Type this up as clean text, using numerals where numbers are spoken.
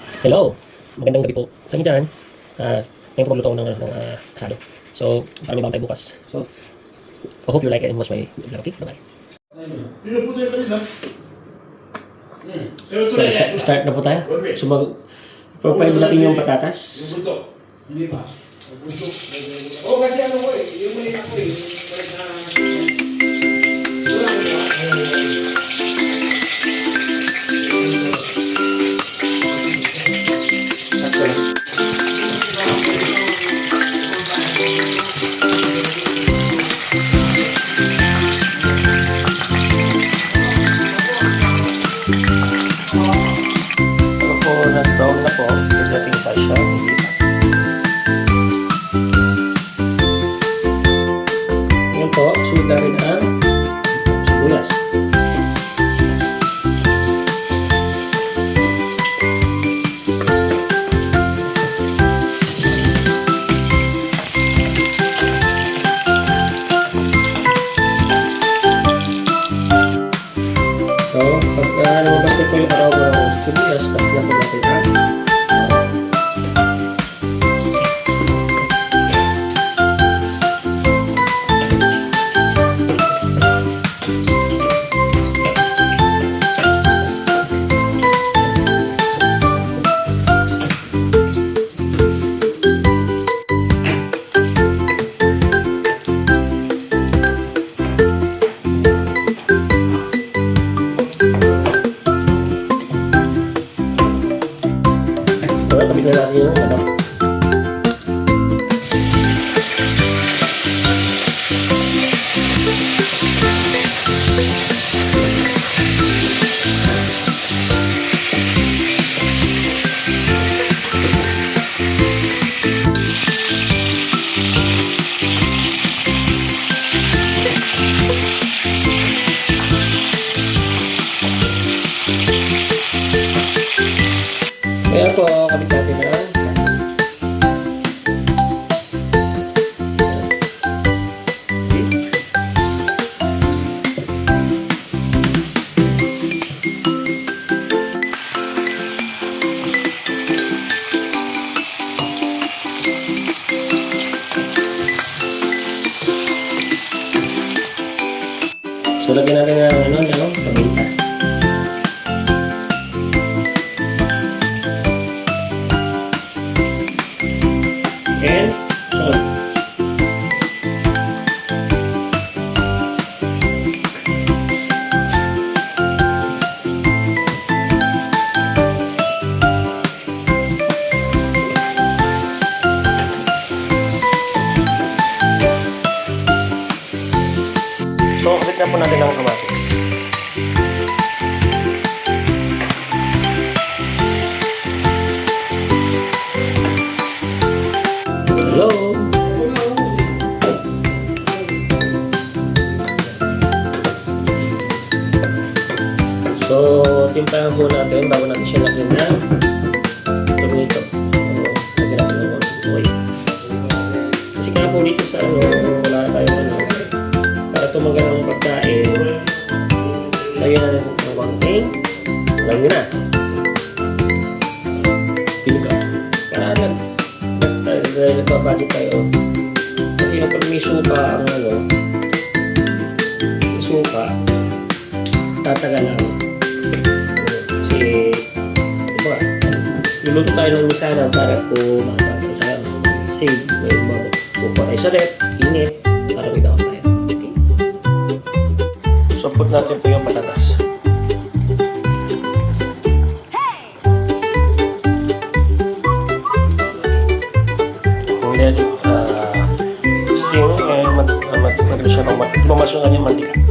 Hello! Magandang gabi po sa inyo dyan. Ngayon po magluto ako ng asado. So, para may bago tayo bukas. So, I hope you like it and watch my vlog. Okay? Bye-bye. So, start na po tayo. So, mag-profile natin yung patatas. Hindi ba? Oh, kasi ano ko eh. Yung malita ko eh. Brown na po, pagdating sa siya, hindi pa. Ngayon po, suda rin ang sibuyas. So, pag lumabas na po yung araw ng sibuyas, tapos na po natin ang kapit na natin yung ano. Kaya po, kapit natin na. So, lagyan natin ng paminta. And salt. So, kapit na po natin ang kamatis. Hello! So, timplahan po natin bago natin siya lagyan ng tomato. Lagyan natin ng oil. Kasi nga po dito sa wala tayong para tumagal ang pagkain, lagyan natin ng konting lagyan na. Pili ka. Para nagpapagit tayo. Kasi pag may suka ang suka, tatagal lang. Kasi, diba, luluto tayo ng misana para po makapagod tayo. Save, may mabukuha tayo sa rep, init, para may daw tayo. Okay. So, put natin po yung patatas. Then, steam, maganda siya mamasyon yung mantika.